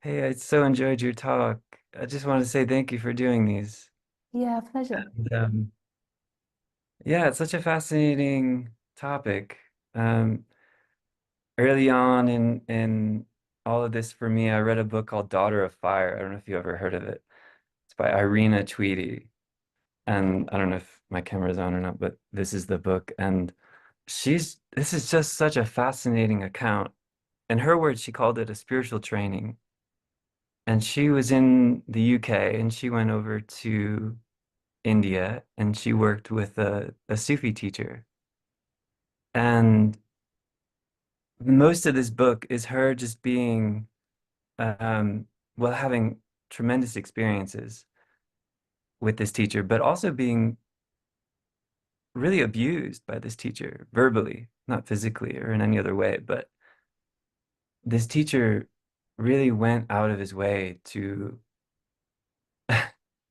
Hey, I so enjoyed your talk. I just want to say thank you for doing these. Yeah, pleasure. And, yeah, it's such a fascinating topic. Um, Early on in all of this for me, I read a book called Daughter of Fire. I don't know if you ever heard of it. It's by Irina Tweedy. And I don't know if my camera's on or not, but this is the book. And this is just such a fascinating account. In her words, she called it a spiritual training. And she was in the UK and she went over to India and she worked with a Sufi teacher. And most of this book is her just being, um, well, having tremendous experiences with this teacher, but also being really abused by this teacher verbally, not physically or in any other way. But this teacher really went out of his way to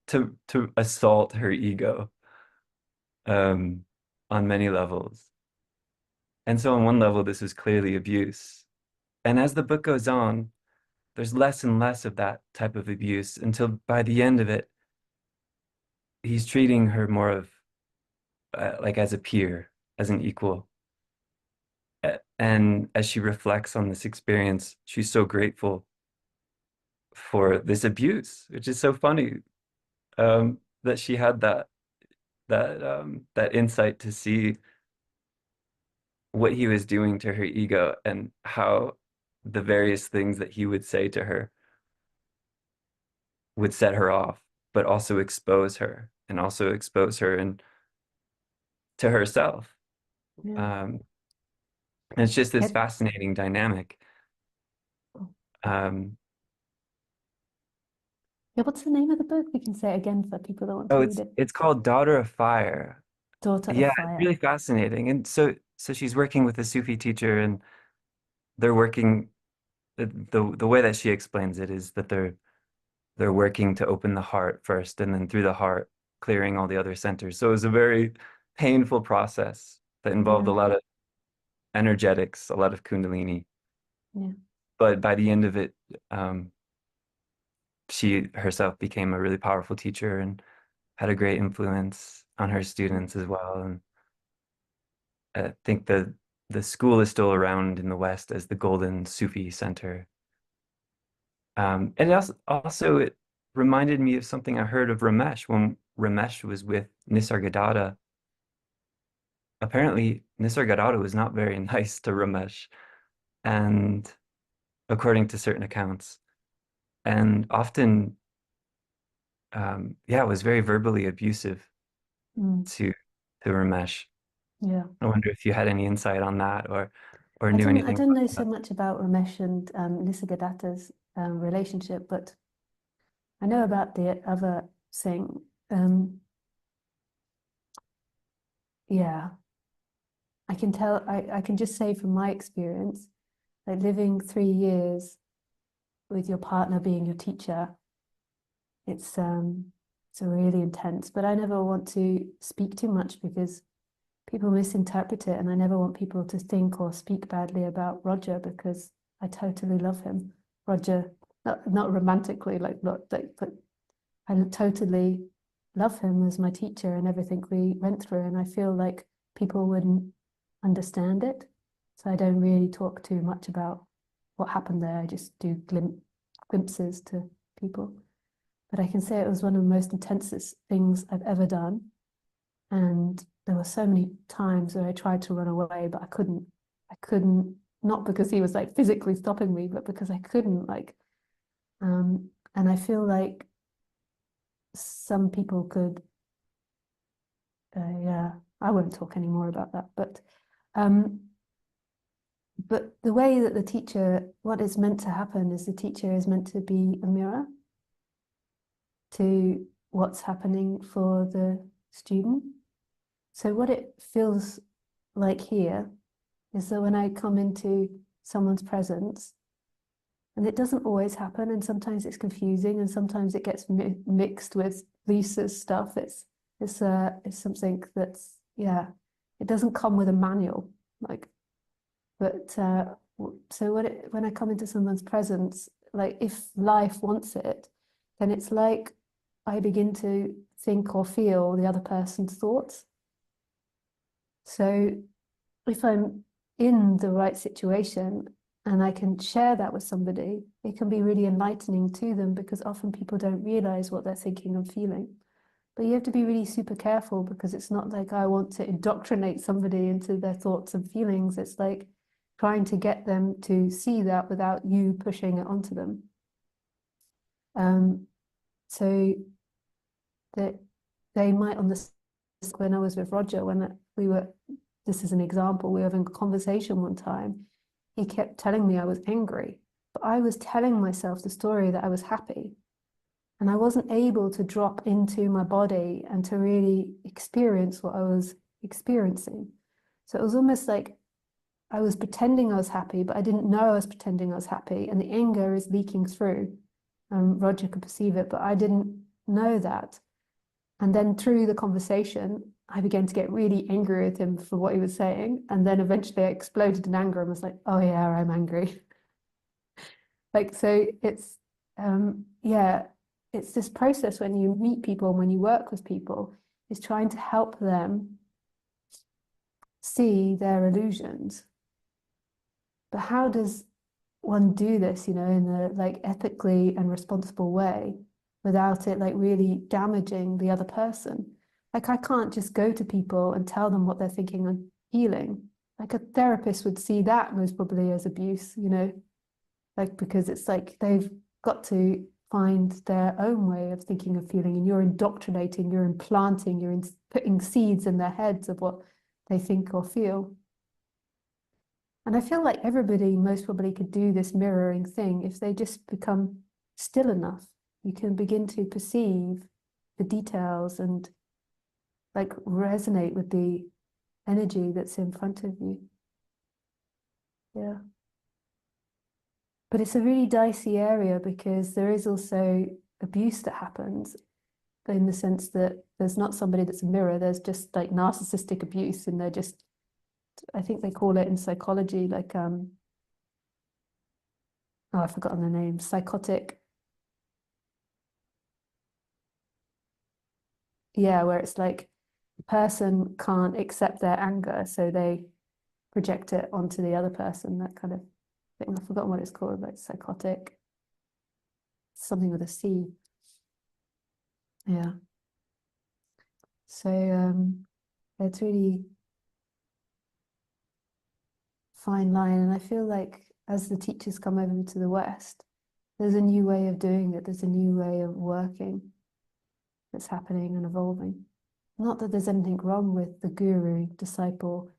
to assault her ego um, on many levels. And so on one level, this is clearly abuse. And as the book goes on, there's less and less of that type of abuse until by the end of it, he's treating her more of like as a peer, as an equal. And as she reflects on this experience, she's so grateful for this abuse, which is so funny that she had that insight to see what he was doing to her ego and how the various things that he would say to her would set her off, but also expose her and also expose her and to herself. Yeah. Um, and it's just this It, fascinating dynamic. Um, yeah, what's the name of the book? We can say it again for people that want to oh, read it. it's called Daughter of Fire. Daughter of Yeah, it's Fire. really fascinating. And so she's working with a Sufi teacher, and they're working. The way that she explains it is that they're working to open the heart first, and then through the heart, clearing all the other centers. So it was a very painful process that involved Yeah, a lot of energetics, a lot of Kundalini. yeah, But by the end of it, um, she herself became a really powerful teacher and had a great influence on her students as well. And I think the school is still around in the West as the Golden Sufi Center. And also it reminded me of something I heard of Ramesh when Ramesh was with Nisargadatta. Apparently, Nisargadatta was not very nice to Ramesh, and according to certain accounts, and often, yeah, was very verbally abusive mm, to to Ramesh. yeah. I wonder if you had any insight on that or knew I anything don't about know so that. much about Ramesh and Nisargadatta's relationship, but I know about the other thing. Um, yeah, I can just say from my experience, like living 3 years with your partner being your teacher, it's um it's really intense. But I never want to speak too much because people misinterpret it, and I never want people to think or speak badly about Roger because I totally love him. Roger, not romantically, like not like, but I totally love him as my teacher and everything we went through, and I feel like people wouldn't understand it, so I don't really talk too much about what happened there. I just do glimpses to people. But I can say it was one of the most intensest things I've ever done. And there were so many times where I tried to run away, but I couldn't. I couldn't, not because he was like physically stopping me, but because I couldn't, and I feel like some people could, yeah, I won't talk anymore about that. Um, but the way that the teacher, what is meant to happen is the teacher is meant to be a mirror to what's happening for the student. So what it feels like here is that when I come into someone's presence, and it doesn't always happen, and sometimes it's confusing, and sometimes it gets mixed with Lisa's stuff. It's something that's, yeah, it doesn't come with a manual, like, but so when I come into someone's presence, like if life wants it, then it's like I begin to think or feel the other person's thoughts. So if I'm in the right situation and I can share that with somebody, it can be really enlightening to them because often people don't realize what they're thinking and feeling. But you have to be really super careful because it's not like I want to indoctrinate somebody into their thoughts and feelings. It's like trying to get them to see that without you pushing it onto them. Um, so that they might on this when I was with Roger, when we were, this is an example, we were having a conversation one time. He kept telling me I was angry, but I was telling myself the story that I was happy. And I wasn't able to drop into my body and to really experience what I was experiencing. So it was almost like I was pretending I was happy, but I didn't know I was pretending I was happy. And the anger is leaking through. Roger could perceive it, but I didn't know that. And then through the conversation, I began to get really angry with him for what he was saying. And then eventually I exploded in anger and was like, oh yeah, I'm angry. Like, so yeah, it's this process when you meet people and when you work with people, is trying to help them see their illusions. But how does one do this, in a like ethically and responsible way without it like really damaging the other person? Like I can't just go to people and tell them what they're thinking and feeling. Like a therapist would see that most probably as abuse, like because it's like they've got to find their own way of thinking and feeling, and you're indoctrinating, you're implanting, putting seeds in their heads of what they think or feel. And I feel like everybody most probably could do this mirroring thing if they just become still enough. You can begin to perceive the details and like resonate with the energy that's in front of you. Yeah. But it's a really dicey area because there is also abuse that happens in the sense that there's not somebody that's a mirror, there's just like narcissistic abuse, and they're just, I think they call it in psychology like oh, I've forgotten the name, psychotic, yeah, where it's like the person can't accept their anger, so they project it onto the other person, that kind of thing. I've forgotten what it's called, like psychotic, something with a C. Yeah. So it's really fine line. And I feel like as the teachers come over to the West, there's a new way of doing it. There's a new way of working that's happening and evolving. Not that there's anything wrong with the guru disciple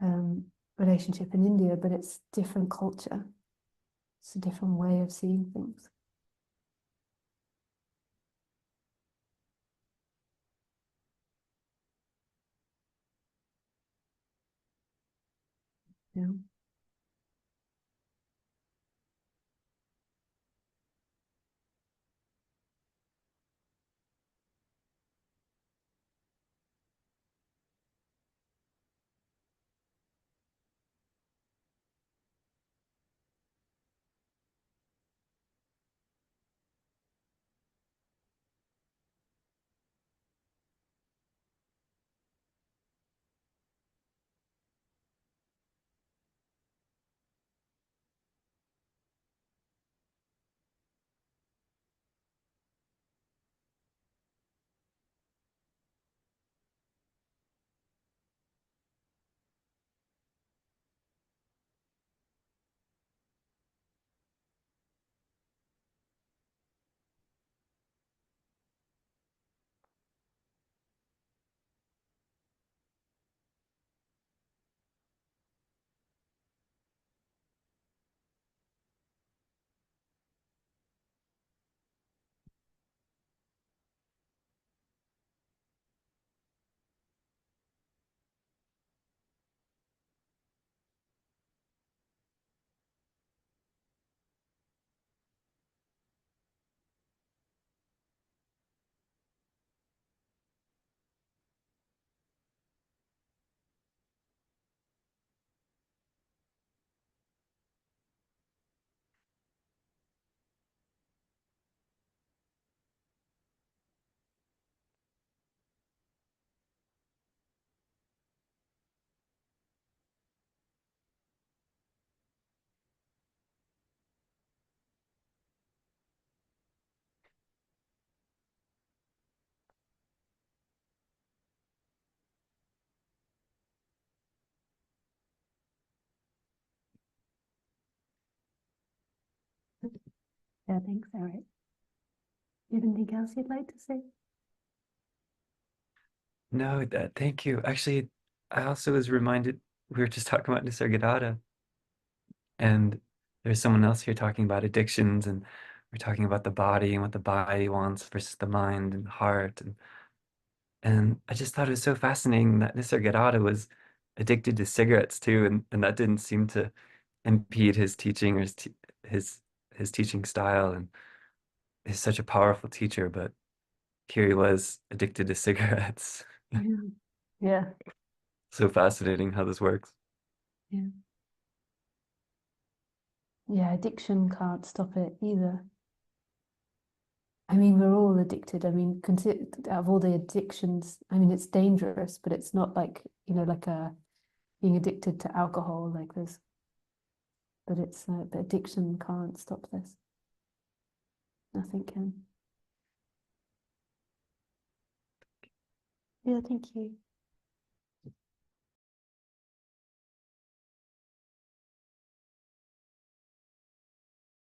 um, relationship in India, but it's different culture. It's a different way of seeing things. Yeah. Yeah, thanks, Eric. You have anything else you'd like to say? No, thank you. Actually, I also was reminded we were just talking about Nisargadatta, and there's someone else here talking about addictions, and we're talking about the body and what the body wants versus the mind and heart, and I just thought it was so fascinating that Nisargadatta was addicted to cigarettes too, and that didn't seem to impede his teaching or his his teaching style, and he's such a powerful teacher, but here he was addicted to cigarettes. Yeah. Yeah. So fascinating how this works. Yeah. Yeah, addiction can't stop it either. I mean, we're all addicted. I mean, consider out of all the addictions, I mean, it's dangerous, but it's not like, like being addicted to alcohol, like this. But it's but addiction can't stop this. Nothing can. Yeah, thank you.